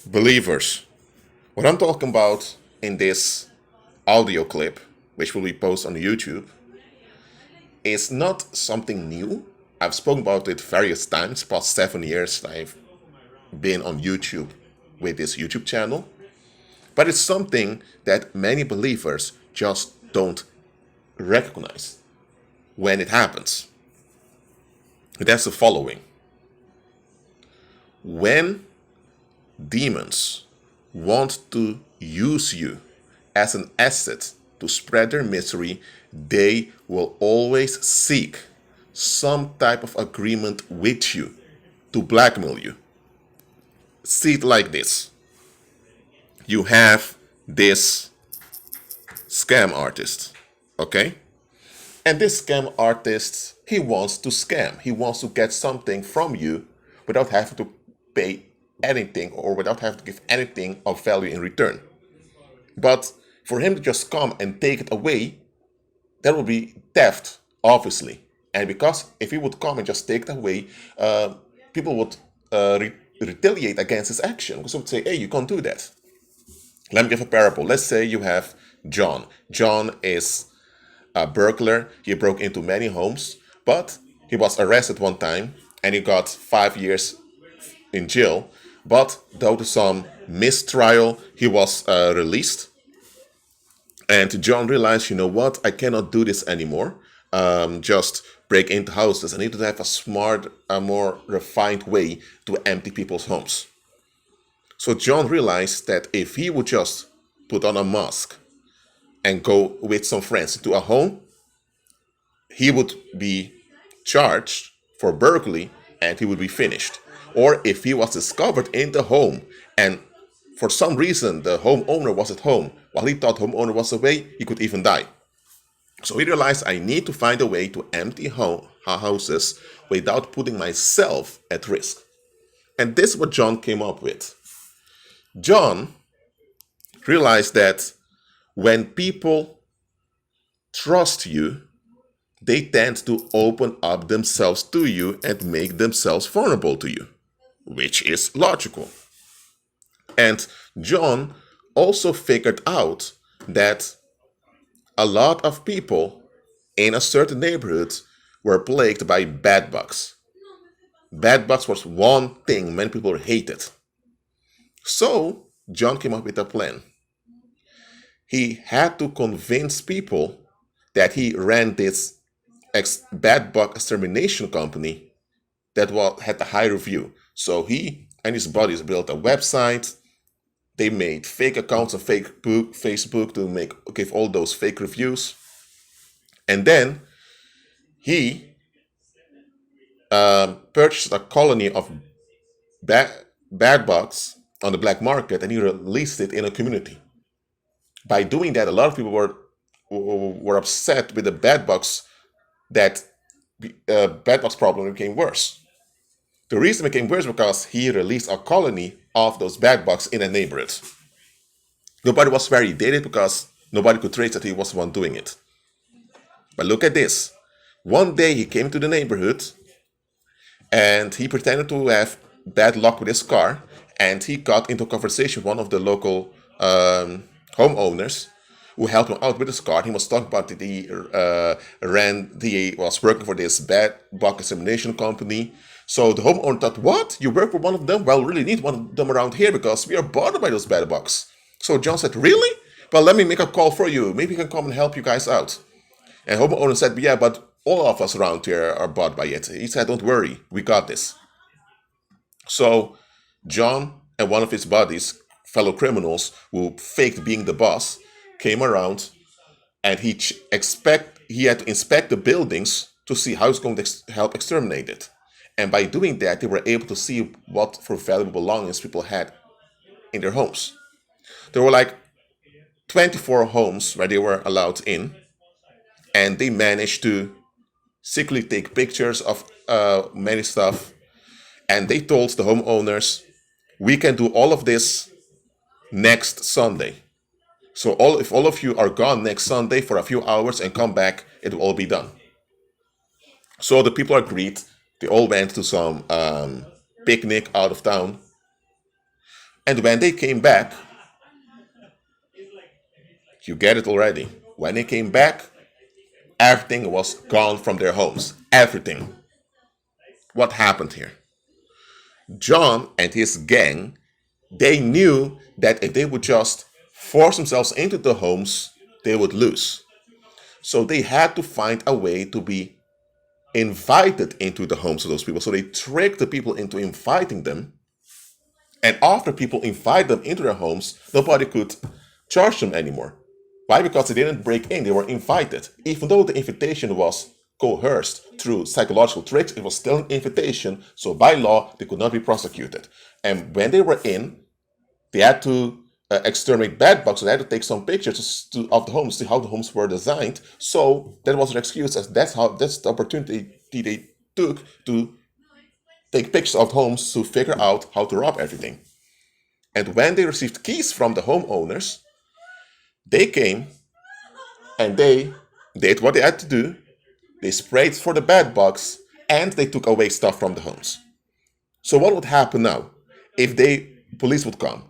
Believers, what I'm talking about in this audio clip, which will be posted on YouTube, is not something new. I've spoken about it various times. Past 7 years, I've been on YouTube with this YouTube channel. But it's something that many believers just don't recognize when it happens. That's the following. When demons want to use you as an asset to spread their misery, they will always seek some type of agreement with you to blackmail you. See it like this. You have this scam artist, okay? And this scam artist, he wants to scam. He wants to get something from you without having to pay anything or without having to give anything of value in return. But for him to just come and take it away, that would be theft, obviously. And because if he would come and just take it away, people would retaliate against his action. Because they would say, hey, you can't do that. Let me give a parable. Let's say you have John. John is a burglar. He broke into many homes, but he was arrested one time and he got 5 years in jail. But due to some mistrial, he was released. And John realized, you know what? I cannot do this anymore. Just break into houses. I need to have a smart, a more refined way to empty people's homes. So John realized that if he would just put on a mask and go with some friends to a home, he would be charged for burglary and he would be finished. Or if he was discovered in the home and for some reason the homeowner was at home while he thought homeowner was away, he could even die. So he realized I need to find a way to empty houses without putting myself at risk. And this is what John came up with. John realized that when people trust you, they tend to open up themselves to you and make themselves vulnerable to you, which is logical. And John also figured out that a lot of people in a certain neighborhood were plagued by bed bugs. Bed bugs was one thing many people hated. So John came up with a plan. He had to convince people that he ran this bed bug extermination company that had a high review. So he and his buddies built a website. They made fake accounts on Facebook to give all those fake reviews. And then he purchased a colony of bed bugs on the black market and he released it in a community. By doing that, a lot of people were upset with the bed bugs that bed bugs problem became worse. The reason it became worse because he released a colony of those bed bugs in a neighborhood. Nobody was validated because nobody could trace that he was the one doing it. But look at this. One day he came to the neighborhood and he pretended to have bad luck with his car and he got into a conversation with one of the local homeowners who helped him out with his car. He was talking about that he was working for this bed bug extermination company. So the homeowner thought, what? You work for one of them? Well, we really need one of them around here because we are bothered by those bed bugs. So John said, really? Well, let me make a call for you. Maybe he can come and help you guys out. And homeowner said, yeah, but all of us around here are bothered by it. He said, don't worry, we got this. So John and one of his buddies, fellow criminals who faked being the boss, came around and he had to inspect the buildings to see how he's going to help exterminate it. And by doing that, they were able to see what for valuable belongings people had in their homes. There were like 24 homes where they were allowed in, and they managed to secretly take pictures of many stuff. And they told the homeowners, we can do all of this next Sunday. So if all of you are gone next Sunday for a few hours and come back, it will all be done. So the people agreed. They all went to some picnic out of town. And when they came back, you get it already. When they came back, everything was gone from their homes. Everything. What happened here? John and his gang, they knew that if they would just force themselves into the homes, they would lose. So they had to find a way to be invited into the homes of those people. So they tricked the people into inviting them. And after people invite them into their homes, nobody could charge them anymore. Why? Because they didn't break in, they were invited. Even though the invitation was coerced through psychological tricks, it was still an invitation. So by law, they could not be prosecuted. And when they were in, they had to exterminate bed bugs. So they had to take some pictures of the homes, see how the homes were designed. So that was their excuse, as that's the opportunity they took to take pictures of homes to figure out how to rob everything. And when they received keys from the homeowners, they came and they did what they had to do. They sprayed for the bed bugs and they took away stuff from the homes. So what would happen now if police would come?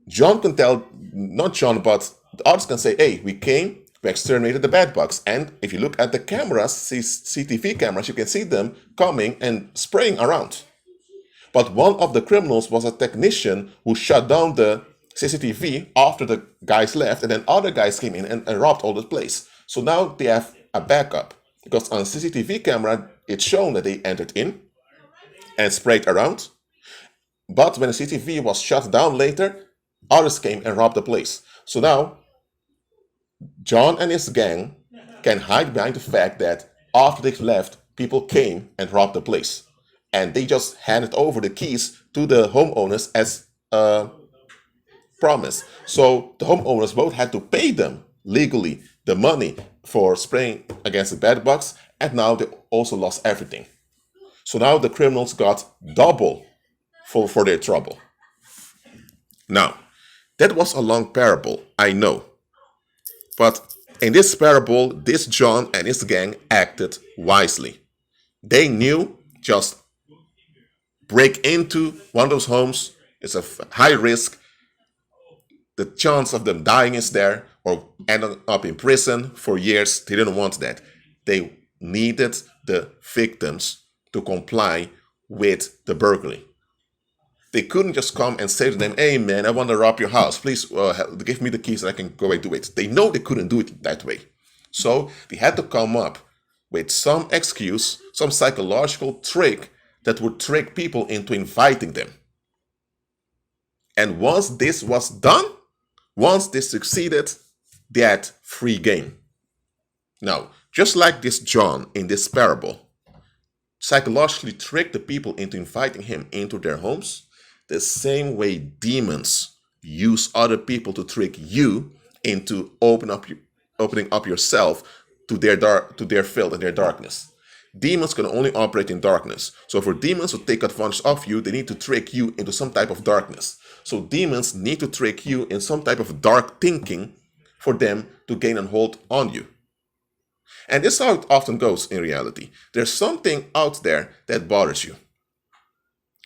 John can tell, not John, but the others can say, hey, we came, we exterminated the bed bugs. And if you look at the cameras, CCTV cameras, you can see them coming and spraying around. But one of the criminals was a technician who shut down the CCTV after the guys left, and then other guys came in and robbed all the place. So now they have a backup, because on CCTV camera, it's shown that they entered in and sprayed around. But when the CCTV was shut down later, others came and robbed the place. So now, John and his gang can hide behind the fact that after they left, people came and robbed the place. And they just handed over the keys to the homeowners as a promise. So the homeowners both had to pay them legally the money for spraying against the bed bugs, and now they also lost everything. So now the criminals got double for their trouble. Now, that was a long parable, I know. But in this parable, this John and his gang acted wisely. They knew just break into one of those homes is a high risk. The chance of them dying is there, or ending up in prison for years. They didn't want that. They needed the victims to comply with the burglary. They couldn't just come and say to them, hey man, I want to rob your house. Please give me the keys so I can go and do it. They know they couldn't do it that way. So they had to come up with some excuse, some psychological trick that would trick people into inviting them. And once this was done, once this succeeded, they had free game. Now, just like this John in this parable psychologically tricked the people into inviting him into their homes, the same way demons use other people to trick you into opening up yourself to their filth and their darkness. Demons can only operate in darkness. So for demons to take advantage of you, they need to trick you into some type of darkness. So demons need to trick you in some type of dark thinking for them to gain a hold on you. And this is how it often goes in reality. There's something out there that bothers you.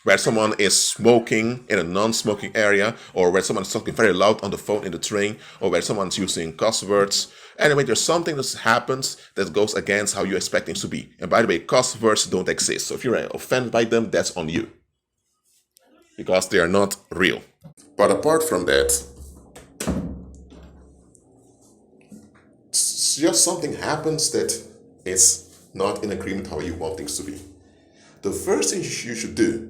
Where someone is smoking in a non-smoking area, or where someone is talking very loud on the phone in the train, or where someone's using cuss words. Anyway, there's something that happens that goes against how you expect things to be. And by the way, cuss words don't exist. So if you're offended by them, that's on you. Because they are not real. But apart from that, just something happens that is not in agreement how you want things to be. The first thing you should do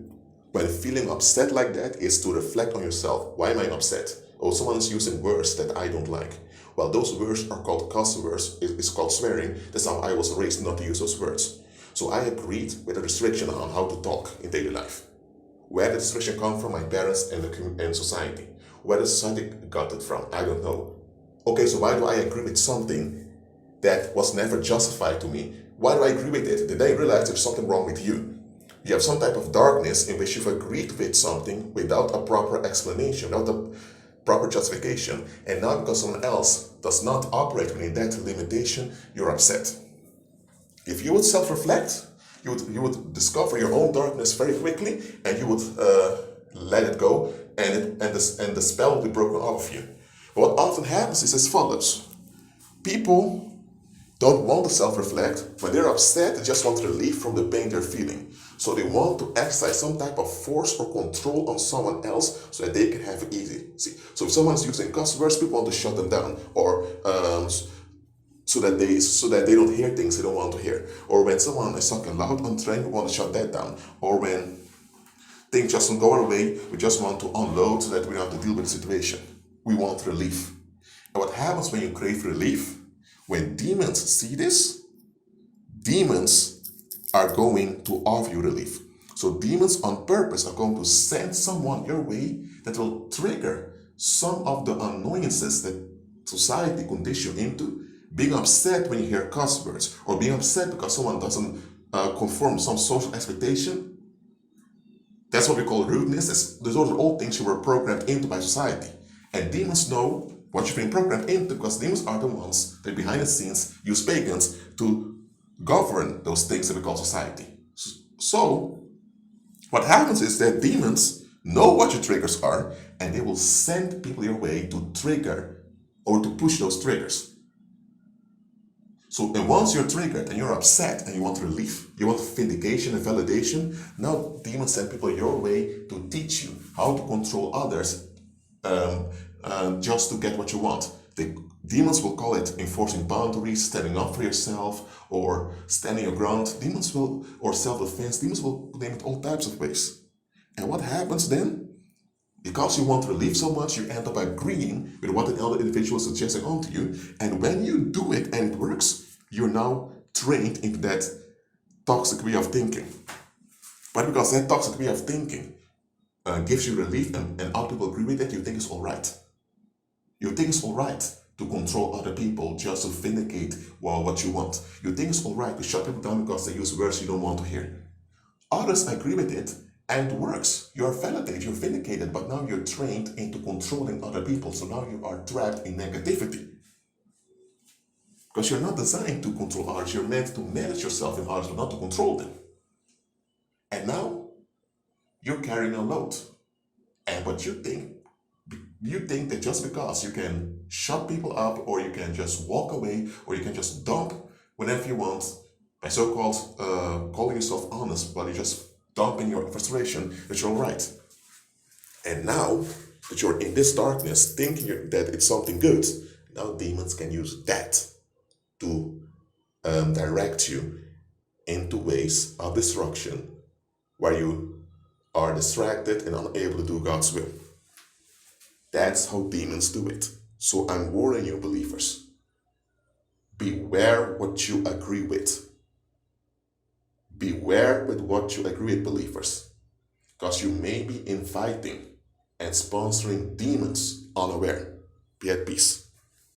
when feeling upset like that is to reflect on yourself. Why am I upset? Oh, someone is using words that I don't like. Well, those words are called cuss words. It's called swearing. That's how I was raised, not to use those words. So I agreed with a restriction on how to talk in daily life. Where did the restriction come from? My parents and society. Where did society got it from? I don't know. Okay, so why do I agree with something that was never justified to me? Why do I agree with it? Did I realize there's something wrong with you? You have some type of darkness in which you've agreed with something without a proper explanation, without a proper justification, and now because someone else does not operate within that limitation, you're upset. If you would self-reflect, you would discover your own darkness very quickly, and you would let it go and the spell will be broken off of you. But what often happens is as follows. People don't want to self-reflect. When they're upset, they just want relief from the pain they're feeling. So they want to exercise some type of force or control on someone else so that they can have it easy. See, so if someone's using cuss words, people want to shut them down, or so that they don't hear things they don't want to hear. Or when someone is talking loud on train, we want to shut that down. Or when things just don't go our way, we just want to unload so that we don't have to deal with the situation. We want relief. And what happens when you crave relief? When demons see this, demons are going to offer you relief. So demons on purpose are going to send someone your way that will trigger some of the annoyances that society conditions you into. Being upset when you hear cuss words, or being upset because someone doesn't conform to some social expectation. That's what we call rudeness. Those are all things you were programmed into by society. And demons know what you've been programmed into, because demons are the ones that behind the scenes use pagans to govern those things that we call society. So what happens is that demons know what your triggers are, and they will send people your way to trigger or to push those triggers. So and once you're triggered and you're upset and you want relief, you want vindication and validation, now demons send people your way to teach you how to control others just to get what you want. The demons will call it enforcing boundaries, standing up for yourself, or standing your ground. Demons will, or self-defense, demons will name it all types of ways. And what happens then? Because you want relief so much, you end up agreeing with what the other individual is suggesting onto you. And when you do it and it works, you're now trained into that toxic way of thinking. But because that toxic way of thinking gives you relief and other people agree with it, you think it's all right. You think it's all right to control other people just to vindicate what you want. You think it's all right to shut people down because they use words you don't want to hear. Others agree with it, and it works. You're validated, you're vindicated, but now you're trained into controlling other people. So now you are trapped in negativity. Because you're not designed to control others. You're meant to manage yourself in others, but not to control them. And now you're carrying a load. And what you think that just because you can shut people up, or you can just walk away, or you can just dump whenever you want, by so-called calling yourself honest, but you just dumping your frustration, that you're all right. And now that you're in this darkness, thinking that it's something good, now demons can use that to direct you into ways of destruction where you are distracted and unable to do God's will. That's how demons do it. So I'm warning you, believers. Beware what you agree with. Beware with what you agree with, believers. Because you may be inviting and sponsoring demons unaware. Be at peace.